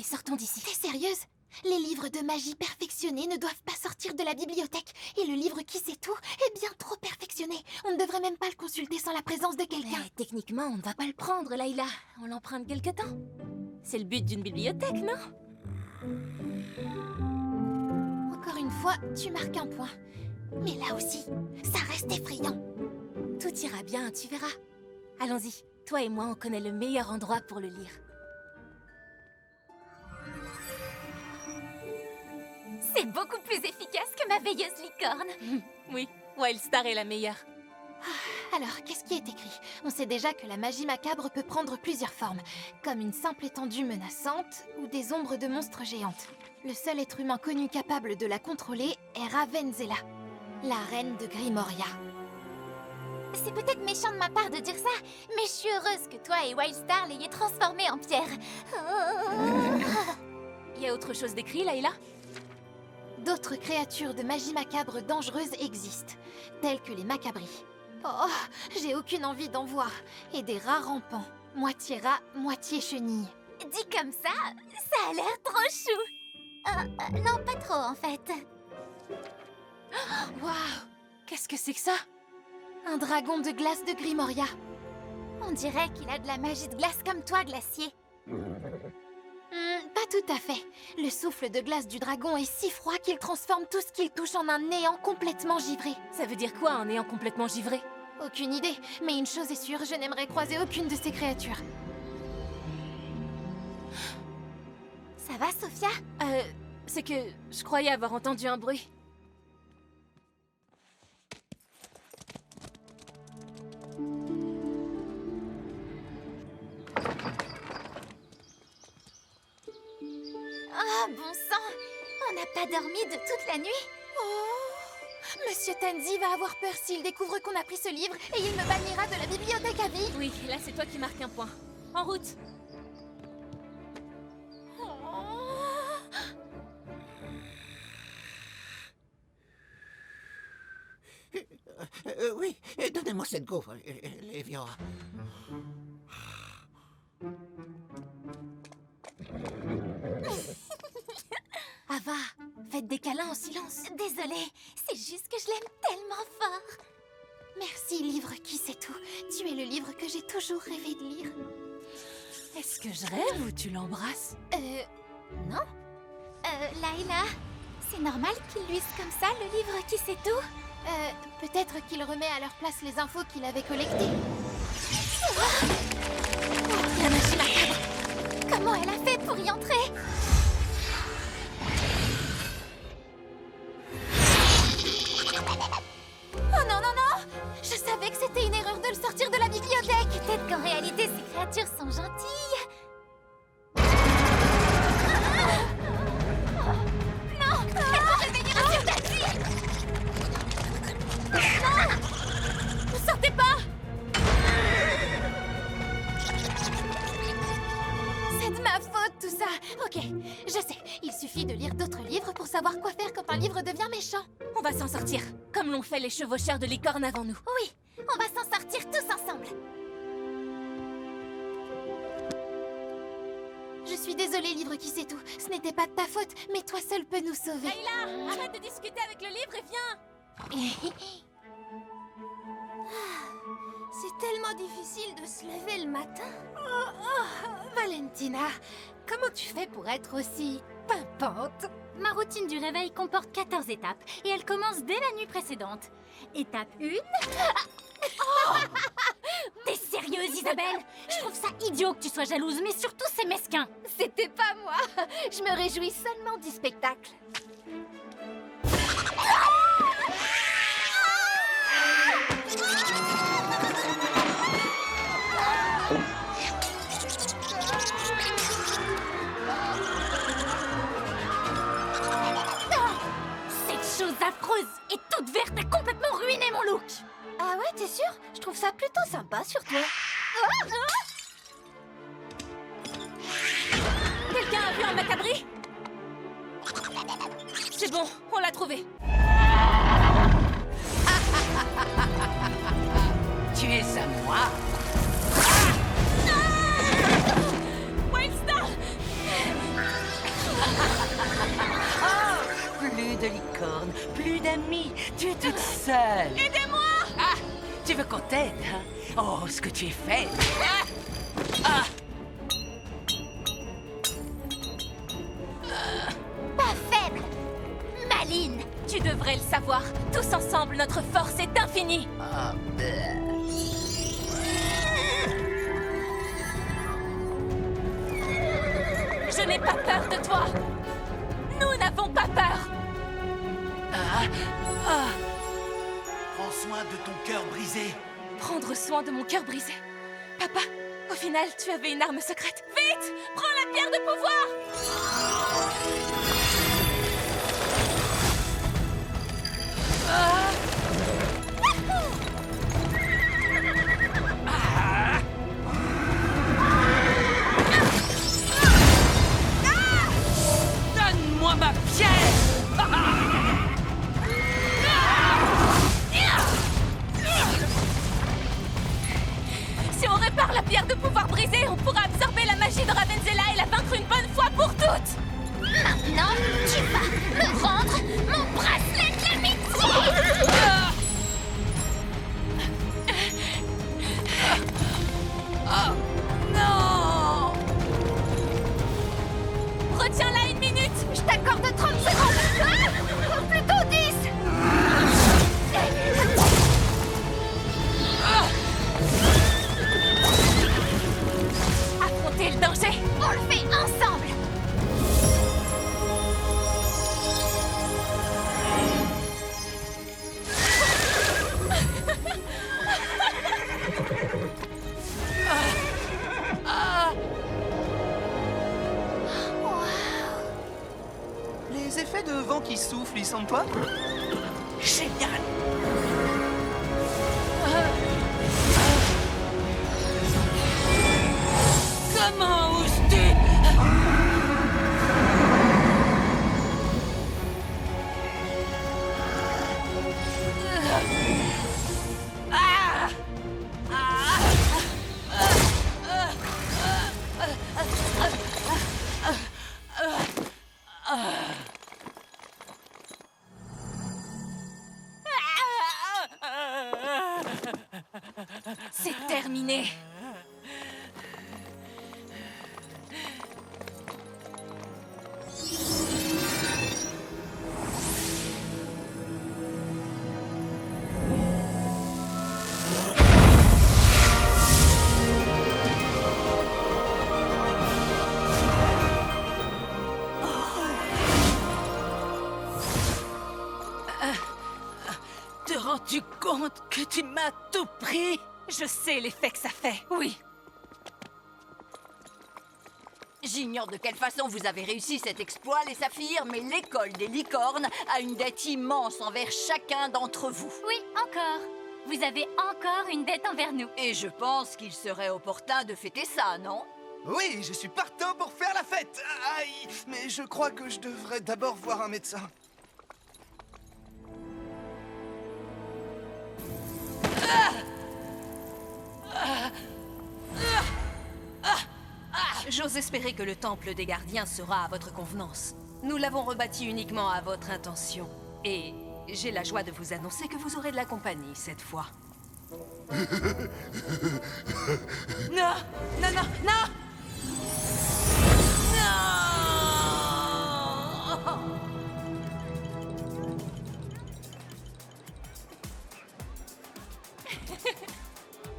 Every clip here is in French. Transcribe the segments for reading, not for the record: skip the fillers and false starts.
sortons d'ici. T'es sérieuse? Les livres de magie perfectionnés ne doivent pas sortir de la bibliothèque. Et le livre qui sait tout est bien trop perfectionné. On ne devrait même pas le consulter sans la présence de quelqu'un. Mais techniquement, on ne va pas le prendre, Layla. On l'emprunte quelque temps. C'est le but d'une bibliothèque, non? Encore une fois, tu marques un point. Mais là aussi, ça reste effrayant. Tout ira bien, tu verras. Allons-y. Toi et moi, on connaît le meilleur endroit pour le lire. C'est beaucoup plus efficace que ma veilleuse licorne. Oui, Wildstar est la meilleure. Alors, qu'est-ce qui est écrit? On sait déjà que la magie macabre peut prendre plusieurs formes, comme une simple étendue menaçante ou des ombres de monstres géantes. Le seul être humain connu capable de la contrôler est Ravenzela, la reine de Grimoria. C'est peut-être méchant de ma part de dire ça, mais je suis heureuse que toi et Wildstar l'ayez transformée en pierre. Il y a autre chose d'écrit, Layla? D'autres créatures de magie macabre dangereuses existent, telles que les macabries. Oh, j'ai aucune envie d'en voir. Et des rats rampants, moitié rats, moitié chenilles. Dit comme ça a l'air trop chou. Non, pas trop en fait. Waouh! Qu'est-ce que c'est que ça? Un dragon de glace de Grimoria. On dirait qu'il a de la magie de glace comme toi, Glacier. Pas tout à fait. Le souffle de glace du dragon est si froid qu'il transforme tout ce qu'il touche en un néant complètement givré. Ça veut dire quoi, un néant complètement givré? Aucune idée, mais une chose est sûre, je n'aimerais croiser aucune de ces créatures. Ça va, Sophia? C'est que je croyais avoir entendu un bruit. Ah, bon sang! On n'a pas dormi de toute la nuit? Oh! Monsieur Tanzi va avoir peur s'il découvre qu'on a pris ce livre et il me bannira de la bibliothèque à vie. Oui, là c'est toi qui marques un point. En route! Oui, donnez-moi cette gaufre, Lévian. Ava, faites des câlins en silence. Désolée, c'est juste que je l'aime tellement fort. Merci, livre qui sait tout. Tu es le livre que j'ai toujours rêvé de lire. Est-ce que je rêve ou tu l'embrasses? Non? Layla, c'est normal qu'il luise comme ça, le livre qui sait tout? Peut-être qu'il remet à leur place les infos qu'il avait collectées. La magie macabre! Comment elle a fait pour y entrer? Oh non, non, non! Je savais que c'était une erreur de le sortir de la bibliothèque! Peut-être qu'en réalité, ces créatures sont gentilles. Non! Elles vont revenir sur Taxi! Ne sortez pas! C'est de ma faute, tout ça! Ok, je sais. Il suffit de lire d'autres livres pour savoir quoi faire quand un livre devient méchant. On va s'en sortir, comme l'ont fait les chevaucheurs de licorne avant nous. Oui, on va s'en sortir tous ensemble. Je suis désolée, livre qui sait tout. Ce n'était pas de ta faute, mais toi seul peux nous sauver. Layla, arrête de discuter avec le livre et viens! C'est tellement difficile de se lever le matin. Valentina, comment tu fais pour être aussi pimpante? Ma routine du réveil comporte 14 étapes et elle commence dès la nuit précédente. Étape 1... T'es sérieuse, Isabelle? Je trouve ça idiot que tu sois jalouse, mais surtout c'est mesquin. C'était pas moi. Je me réjouis seulement du spectacle. Cette chose affreuse et toute verte a complètement ruiné mon look. Ah ouais, t'es sûre? Je trouve ça plutôt sympa sur toi. Quelqu'un a vu un macabri? C'est bon, on l'a trouvé. Tu es à moi. Wildstar! Plus de licorne, plus d'amis. Tu es toute seule. Aidez-moi! Ah, tu veux qu'on t'aide, hein? Oh, ce que tu es faite. Pas faible! Maline! Tu devrais le savoir. Tous ensemble, notre force est infinie. Je n'ai pas peur de toi. Nous n'avons pas peur. Prends soin de ton cœur brisé. Prendre soin de mon cœur brisé. Papa, au final, tu avais une arme secrète. Vite! Prends la pierre de pouvoir! Donne-moi ma pierre! Si on répare la pierre de pouvoir brisée, on pourra absorber la magie de Ravenzela et la vaincre une bonne fois pour toutes! Maintenant, tu vas me rendre mon bracelet de l'amitié! Non! Retiens-la 1 minute! Je t'accorde 30 secondes! Ou plutôt 10! Affrontez le danger! On le fait ensemble! Les effets de vent qui souffle, ils sentent pas? Génial! Comment oses-tu? C'est terminé! Te rends-tu compte que tu m'as tout pris? Je sais l'effet que ça fait, oui. J'ignore de quelle façon vous avez réussi cet exploit, les saphirs, mais l'école des licornes a une dette immense envers chacun d'entre vous. Oui, encore. Vous avez encore une dette envers nous. Et je pense qu'il serait opportun de fêter ça, non? Oui, je suis partant pour faire la fête. Aïe, mais je crois que je devrais d'abord voir un médecin. J'ose espérer que le temple des gardiens sera à votre convenance. Nous l'avons rebâti uniquement à votre intention. Et j'ai la joie de vous annoncer que vous aurez de la compagnie cette fois. Non! Non, non, non! Non!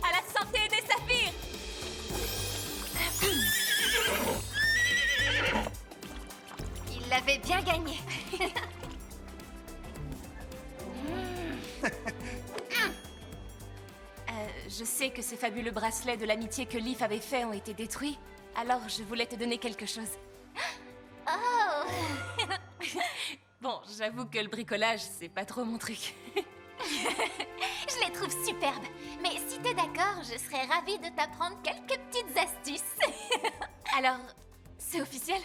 À la santé des saphirs! Il l'avait bien gagné. Je sais que ces fabuleux bracelets de l'amitié que Leaf avait fait ont été détruits, alors je voulais te donner quelque chose. Oh! Bon, j'avoue que le bricolage, c'est pas trop mon truc. Je les trouve superbes. Mais si t'es d'accord, je serais ravie de t'apprendre quelques petites astuces. Alors, c'est officiel?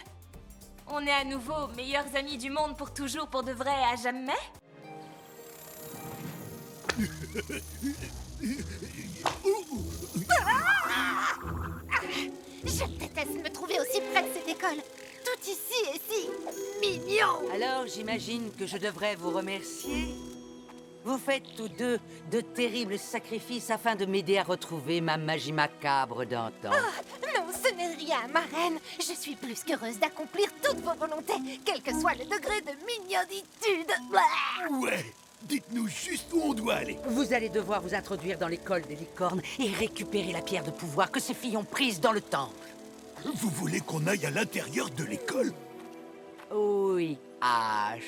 On est à nouveau meilleurs amis du monde pour toujours, pour de vrai, à jamais? Je déteste me trouver aussi près de cette école. Tout ici est si mignon! Alors, j'imagine que je devrais vous remercier. Vous faites tous deux de terribles sacrifices afin de m'aider à retrouver ma magie macabre d'antan. Non, ce n'est rien, ma reine. Je suis plus qu'heureuse d'accomplir toutes vos volontés, quel que soit le degré de mignonitude. Ouais, dites-nous juste où on doit aller. Vous allez devoir vous introduire dans l'école des licornes et récupérer la pierre de pouvoir que ces filles ont prise dans le temple. Vous voulez qu'on aille à l'intérieur de l'école? Oui, H.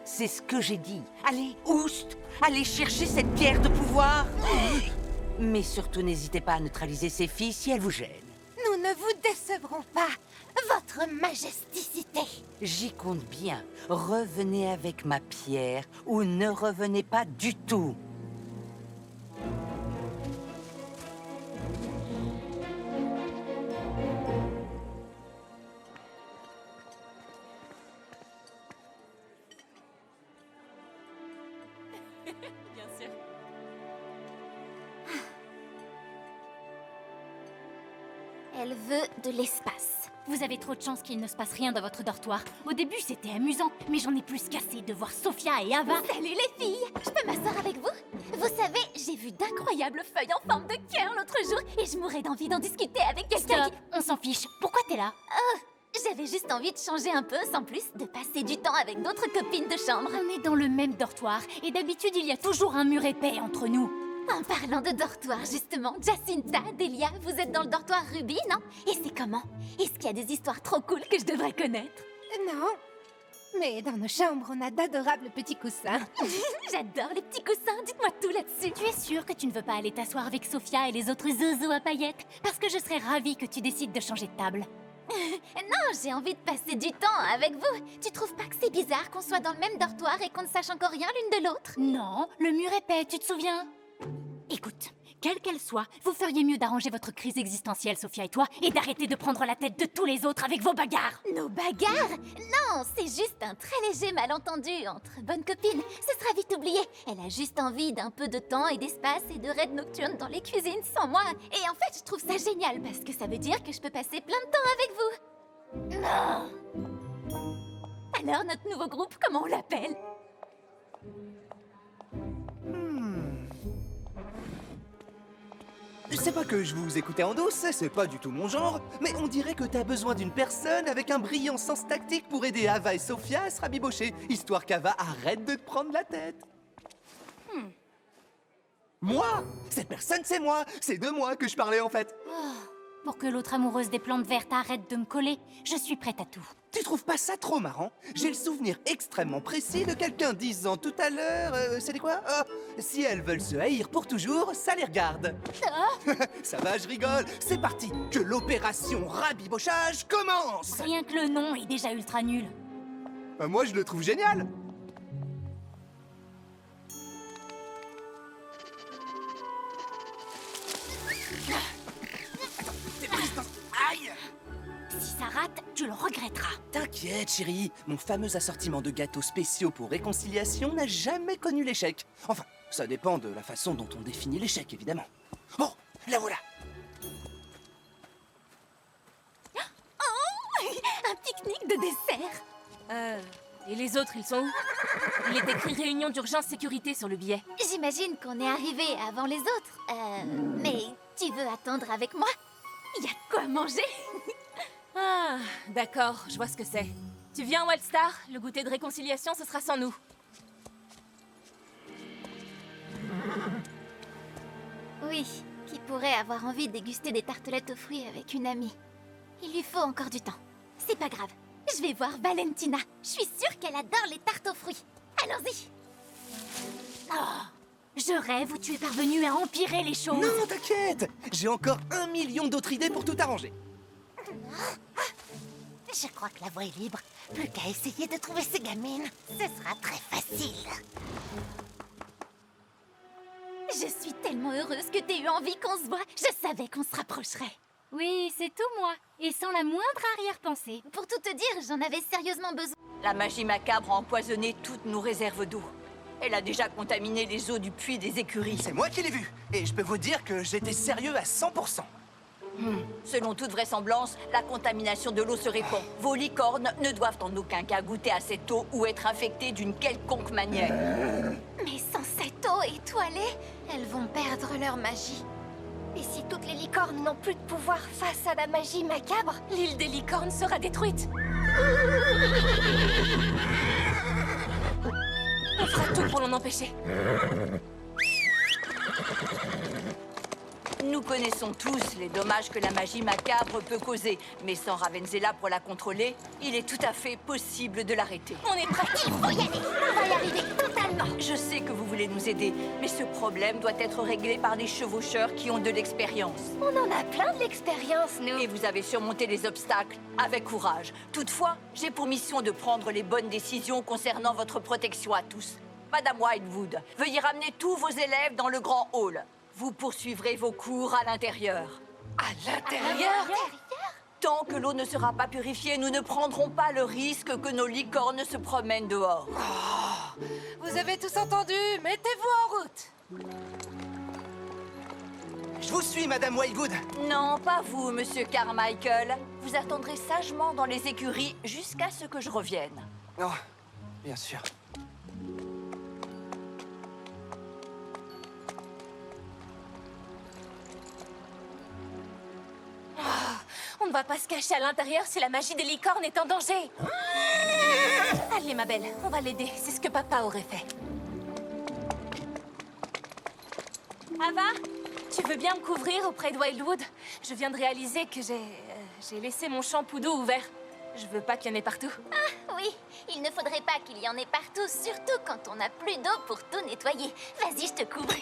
C'est ce que j'ai dit. Allez, oust, allez chercher cette pierre de pouvoir. Mais surtout, n'hésitez pas à neutraliser ces filles si elles vous gênent. Nous ne vous décevrons pas, votre majesticité. J'y compte bien. Revenez avec ma pierre ou ne revenez pas du tout. Bien sûr. Elle veut de l'espace. Vous avez trop de chance qu'il ne se passe rien dans votre dortoir. Au début, c'était amusant, mais j'en ai plus qu'assez de voir Sophia et Ava. Salut les filles! Je peux m'asseoir avec vous? Vous savez, j'ai vu d'incroyables feuilles en forme de cœur l'autre jour et je mourrais d'envie d'en discuter avec quelqu'un Stop, on s'en fiche. Pourquoi t'es là? J'avais juste envie de changer un peu, sans plus, de passer du temps avec d'autres copines de chambre. On est dans le même dortoir, et d'habitude, il y a toujours un mur épais entre nous. En parlant de dortoir, justement, Jacinta, Delia, vous êtes dans le dortoir Ruby, non? Et c'est comment? Est-ce qu'il y a des histoires trop cool que je devrais connaître? Non, mais dans nos chambres, on a d'adorables petits coussins. J'adore les petits coussins, dites-moi tout là-dessus. Tu es sûre que tu ne veux pas aller t'asseoir avec Sophia et les autres zozos à paillettes? Parce que je serais ravie que tu décides de changer de table. Non, j'ai envie de passer du temps avec vous. Tu trouves pas que c'est bizarre qu'on soit dans le même dortoir et qu'on ne sache encore rien l'une de l'autre? Non, le mur épais, tu te souviens? Écoute, quelle qu'elle soit, vous feriez mieux d'arranger votre crise existentielle, Sophia et toi, et d'arrêter de prendre la tête de tous les autres avec vos bagarres. Nos bagarres? Non, c'est juste un très léger malentendu entre bonnes copines. Ce sera vite oublié. Elle a juste envie d'un peu de temps et d'espace et de raids nocturnes dans les cuisines sans moi. Et en fait, je trouve ça génial parce que ça veut dire que je peux passer plein de temps avec vous. Non. Alors, notre nouveau groupe, comment on l'appelle? C'est pas que je vous écoutais en douce, c'est pas du tout mon genre, mais on dirait que t'as besoin d'une personne avec un brillant sens tactique pour aider Ava et Sophia à se rabibocher, histoire qu'Ava arrête de te prendre la tête. Moi? Cette personne, c'est moi! C'est de moi que je parlais en fait! Pour que l'autre amoureuse des plantes vertes arrête de me coller, je suis prête à tout. Tu trouves pas ça trop marrant? J'ai le souvenir extrêmement précis de quelqu'un disant tout à l'heure... c'était quoi? Si elles veulent se haïr pour toujours, ça les regarde. Ça va, je rigole. C'est parti, que l'opération rabibochage commence. Rien que le nom est déjà ultra nul. Moi, je le trouve génial. Aïe! Si ça rate, tu le regretteras. T'inquiète, chérie. Mon fameux assortiment de gâteaux spéciaux pour réconciliation n'a jamais connu l'échec. Enfin, ça dépend de la façon dont on définit l'échec, évidemment. Bon, la voilà. Un pique-nique de dessert. Et les autres, ils sont où? Il est écrit réunion d'urgence sécurité sur le billet. J'imagine qu'on est arrivé avant les autres. Mais tu veux attendre avec moi? Il y a de quoi manger. Ah, d'accord, je vois ce que c'est. Tu viens, Wildstar? Le goûter de réconciliation, ce sera sans nous. Oui, qui pourrait avoir envie de déguster des tartelettes aux fruits avec une amie. Il lui faut encore du temps. C'est pas grave. Je vais voir Valentina. Je suis sûre qu'elle adore les tartes aux fruits. Allons-y. Je rêve où tu es parvenu à empirer les choses. Non, t'inquiète. J'ai encore 1 million d'autres idées pour tout arranger. Je crois que la voie est libre. Plus qu'à essayer de trouver ces gamines. Ce sera très facile. Je suis tellement heureuse que t'aies eu envie qu'on se voit. Je savais qu'on se rapprocherait. Oui, c'est tout moi. Et sans la moindre arrière-pensée. Pour tout te dire, j'en avais sérieusement besoin. La magie macabre a empoisonné toutes nos réserves d'eau. Elle a déjà contaminé les eaux du puits des écuries. C'est moi qui l'ai vu. Et je peux vous dire que j'étais sérieux à 100%. Selon toute vraisemblance, la contamination de l'eau se répand. Vos licornes ne doivent en aucun cas goûter à cette eau ou être infectées d'une quelconque manière. Mais sans cette eau étoilée, Elles vont perdre leur magie. Et si toutes les licornes n'ont plus de pouvoir face à la magie macabre, L'île des licornes sera détruite. On fera tout pour l'en empêcher. Nous connaissons tous les dommages que la magie macabre peut causer, mais sans Ravensella pour la contrôler, il est tout à fait possible de l'arrêter. On est prêts. il faut y aller. On va y arriver totalement. Je sais que vous voulez nous aider, mais ce problème doit être réglé par des chevaucheurs qui ont de l'expérience. on en a plein de l'expérience, nous. Et vous avez surmonté les obstacles avec courage. Toutefois, j'ai pour mission de prendre les bonnes décisions concernant votre protection à tous. Madame Wildwood, veuillez ramener tous vos élèves dans le grand hall. Vous poursuivrez vos cours à l'intérieur. À l'intérieur? Tant que l'eau ne sera pas purifiée, nous ne prendrons pas le risque que nos licornes se promènent dehors. Vous avez tous entendu? Mettez-vous en route. Je vous suis, Madame Wildwood. Non, pas vous, Monsieur Carmichael. Vous attendrez sagement dans les écuries jusqu'à ce que je revienne. Oh, bien sûr. On ne va pas se cacher à l'intérieur si la magie des licornes est en danger. Allez, ma belle, on va l'aider. C'est ce que papa aurait fait. Ava, tu veux bien me couvrir auprès de Wildwood? Je viens de réaliser que j'ai laissé mon shampoo d'eau ouvert. Je veux pas qu'il y en ait partout. Oui, il ne faudrait pas qu'il y en ait partout, surtout quand on n'a plus d'eau pour tout nettoyer. Vas-y, je te couvre.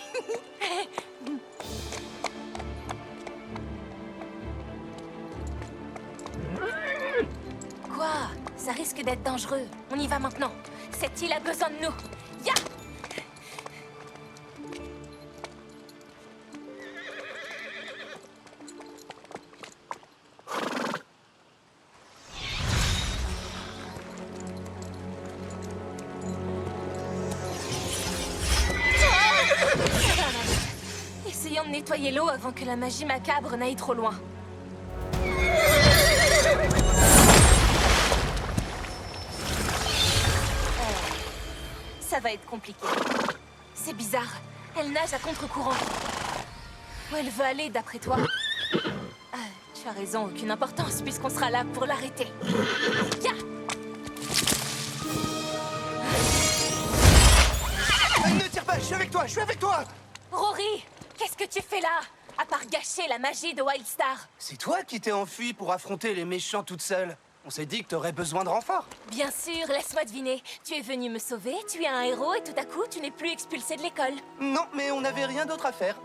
Quoi? Ça risque d'être dangereux. On y va maintenant. Cette île a besoin de nous. Ya! Essayons de nettoyer l'eau avant que la magie macabre n'aille trop loin. Ça va être compliqué. C'est bizarre. Elle nage à contre-courant. Où elle veut aller, d'après toi? Tu as raison, aucune importance, puisqu'on sera là pour l'arrêter. Ya! Ne tire pas, je suis avec toi, je suis avec toi. Rory, qu'est-ce que tu fais là? À part gâcher la magie de Wildstar. C'est toi qui t'es enfui pour affronter les méchants toute seule. On s'est dit que t'aurais besoin de renfort. Bien sûr, laisse-moi deviner. Tu es venu me sauver, tu es un héros et tout à coup, tu n'es plus expulsé de l'école. Non, mais on n'avait rien d'autre à faire.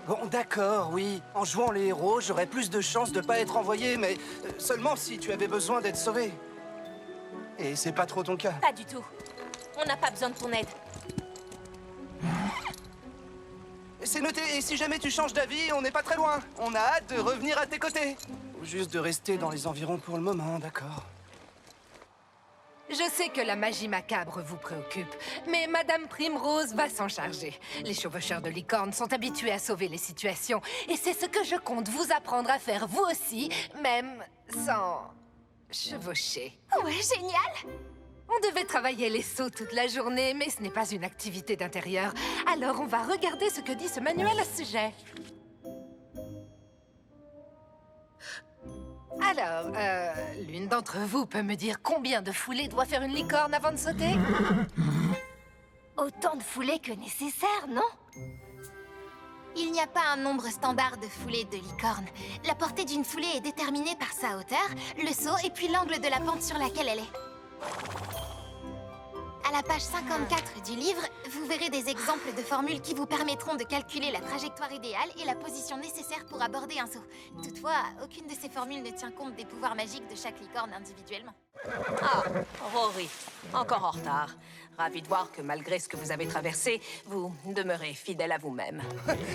Bon, d'accord, oui. En jouant les héros, j'aurais plus de chances de pas être envoyé, mais seulement si tu avais besoin d'être sauvé. Et c'est pas trop ton cas. Pas du tout. On n'a pas besoin de ton aide. C'est noté, et si jamais tu changes d'avis, on n'est pas très loin. On a hâte de revenir à tes côtés. Ou juste de rester dans les environs pour le moment, d'accord. Je sais que la magie macabre vous préoccupe, mais Madame Primrose va s'en charger. Les chevaucheurs de licorne sont habitués à sauver les situations, et c'est ce que je compte vous apprendre à faire vous aussi, même sans chevaucher. Ouais, génial! On devait travailler les sauts toute la journée, mais ce n'est pas une activité d'intérieur. Alors on va regarder ce que dit ce manuel à ce sujet. Alors, l'une d'entre vous peut me dire combien de foulées doit faire une licorne avant de sauter? Autant de foulées que nécessaire, non? Il n'y a pas un nombre standard de foulées de licorne. La portée d'une foulée est déterminée par sa hauteur, le saut et puis l'angle de la pente sur laquelle elle est. À la page 54 du livre, vous verrez des exemples de formules qui vous permettront de calculer la trajectoire idéale et la position nécessaire pour aborder un saut. Toutefois, aucune de ces formules ne tient compte des pouvoirs magiques de chaque licorne individuellement. Ah, Rory, encore en retard. Ravi de voir que malgré ce que vous avez traversé, vous demeurez fidèle à vous-même.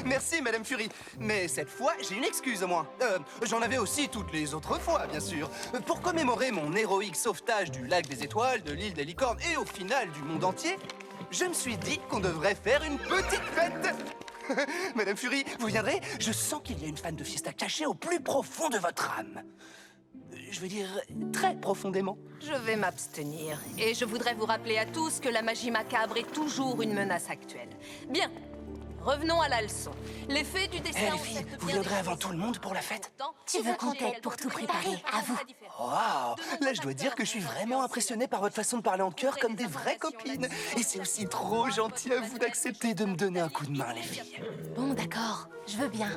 Merci, Madame Fury. Mais cette fois, j'ai une excuse au moins. J'en avais aussi toutes les autres fois, bien sûr. Pour commémorer mon héroïque sauvetage du lac des étoiles, de l'île des licornes et au final du monde entier, je me suis dit qu'on devrait faire une petite fête. Madame Fury, vous viendrez? Je sens qu'il y a une fan de Fiesta cachée au plus profond de votre âme. Je veux dire, très profondément. Je vais m'abstenir. Et je voudrais vous rappeler à tous que la magie macabre est toujours une menace actuelle. Bien. Revenons à la leçon. L'effet du dessin... Les filles, vous viendrez avant tout le monde pour la fête? Tu veux qu'on t'aide pour tout préparer, à vous. Waouh! Là, je dois dire que je suis vraiment impressionné par votre façon de parler en chœur comme des vraies copines. Et c'est aussi trop gentil à vous d'accepter de me donner un coup de main, les filles. Bon, d'accord, je veux bien.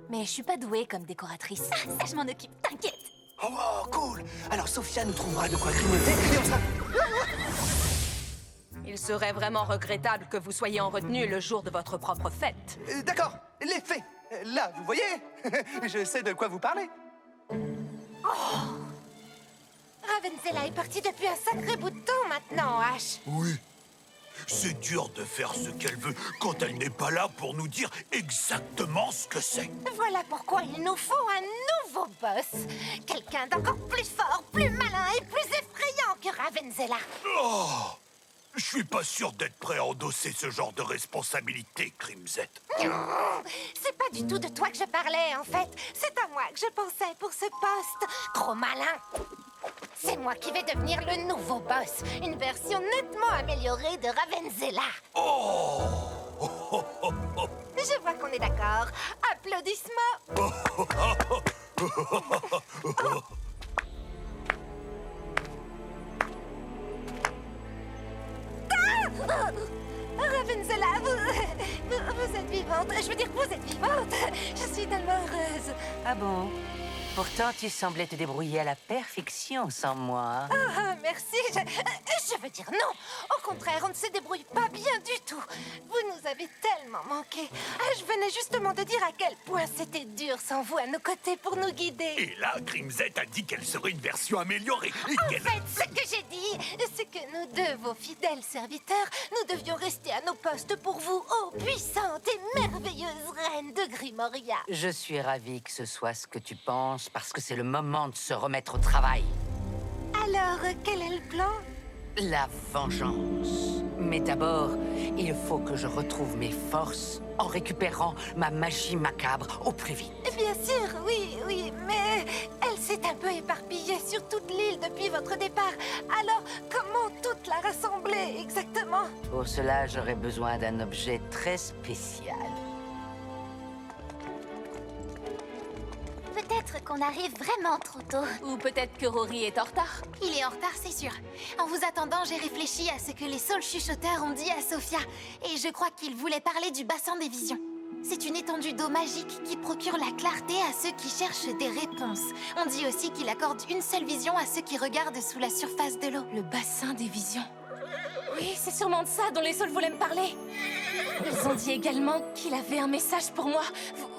Mais je suis pas douée comme décoratrice. Ça, je m'en occupe, t'inquiète. Oh, cool! Alors Sophia nous trouvera de quoi grignoter et on sera... Il serait vraiment regrettable que vous soyez en retenue le jour de votre propre fête. D'accord, les faits. Là, vous voyez? Je sais de quoi vous parlez. Ravensella est partie depuis un sacré bout de temps maintenant, Ash. Oui. C'est dur de faire ce qu'elle veut quand elle n'est pas là pour nous dire exactement ce que c'est. Voilà pourquoi il nous faut un nouveau boss. Quelqu'un d'encore plus fort, plus malin et plus effrayant que Ravensella. Oh! Je suis pas sûr d'être prêt à endosser ce genre de responsabilité, Crimzet. C'est pas du tout de toi que je parlais, en fait. C'est à moi que je pensais pour ce poste. Trop malin. C'est moi qui vais devenir le nouveau boss. Une version nettement améliorée de Ravensella. Oh! Je vois qu'on est d'accord. Applaudissements. Ravensella, vous êtes vivante. Je veux dire, vous êtes vivante. Je suis tellement heureuse. Ah bon? Pourtant, tu semblais te débrouiller à la perfection sans moi. Ah, merci. Je veux dire non. Au contraire, on ne se débrouille pas bien du tout. Vous nous avez tellement manqué. Je venais justement de dire à quel point c'était dur sans vous à nos côtés pour nous guider. Et là, Crimzet a dit qu'elle serait une version améliorée. Et En qu'elle... fait, ce que j'ai dit, c'est que nous deux, vos fidèles serviteurs, nous devions rester à nos postes pour vous, ô puissante et merveilleuse reine de Grimoria. Je suis ravie que ce soit ce que tu penses, parce que c'est le moment de se remettre au travail. Alors, quel est le plan? La vengeance. Mais d'abord, il faut que je retrouve mes forces en récupérant ma magie macabre au plus vite. Bien sûr, oui, mais elle s'est un peu éparpillée sur toute l'île depuis votre départ. Alors, comment toute la rassembler exactement? Pour cela, j'aurai besoin d'un objet très spécial. Peut-être qu'on arrive vraiment trop tôt. Ou peut-être que Rory est en retard. Il est en retard, c'est sûr. En vous attendant, j'ai réfléchi à ce que les saules chuchoteurs ont dit à Sophia. Et je crois qu'ils voulaient parler du bassin des visions. C'est une étendue d'eau magique qui procure la clarté à ceux qui cherchent des réponses. On dit aussi qu'il accorde une seule vision à ceux qui regardent sous la surface de l'eau. Le bassin des visions. Oui, c'est sûrement de ça dont les saules voulaient me parler. Ils ont dit également qu'il avait un message pour moi.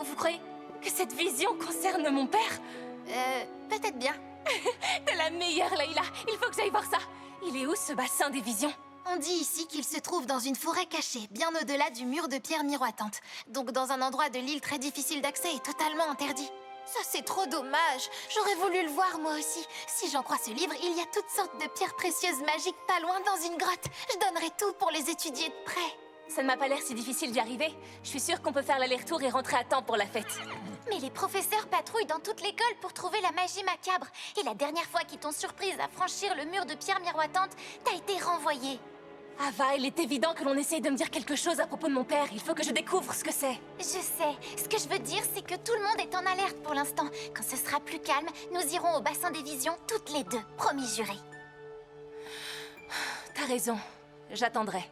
Vous croyez que cette vision concerne mon père? Peut-être bien. T'es la meilleure, Layla. Il faut que j'aille voir ça. Il est où, ce bassin des visions? On dit ici qu'il se trouve dans une forêt cachée, bien au-delà du mur de pierre miroitante. Donc dans un endroit de l'île très difficile d'accès et totalement interdit. Ça, c'est trop dommage. J'aurais voulu le voir, moi aussi. Si j'en crois ce livre, il y a toutes sortes de pierres précieuses magiques pas loin dans une grotte. Je donnerais tout pour les étudier de près. Ça ne m'a pas l'air si difficile d'y arriver. Je suis sûre qu'on peut faire l'aller-retour et rentrer à temps pour la fête. Mais les professeurs patrouillent dans toute l'école pour trouver la magie macabre. Et la dernière fois qu'ils t'ont surprise à franchir le mur de pierre miroitante, t'as été renvoyée. Ava, il est évident que l'on essaye de me dire quelque chose à propos de mon père. Il faut que je découvre ce que c'est. Je sais. Ce que je veux dire, c'est que tout le monde est en alerte pour l'instant. Quand ce sera plus calme, nous irons au bassin des visions toutes les deux. Promis juré. T'as raison. J'attendrai.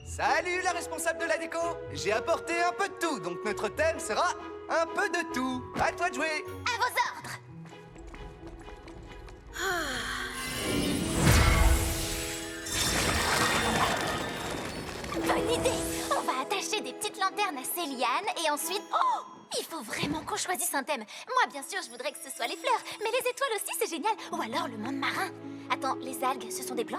Salut la responsable de la déco. J'ai apporté un peu de tout, donc notre thème sera un peu de tout. À toi de jouer. À vos ordres. Bonne idée. On va attacher des petites lanternes à ces lianes et ensuite... Oh! Il faut vraiment qu'on choisisse un thème. Moi, bien sûr, je voudrais que ce soit les fleurs, mais les étoiles aussi, c'est génial. Ou alors le monde marin. Attends, les algues, ce sont des plantes?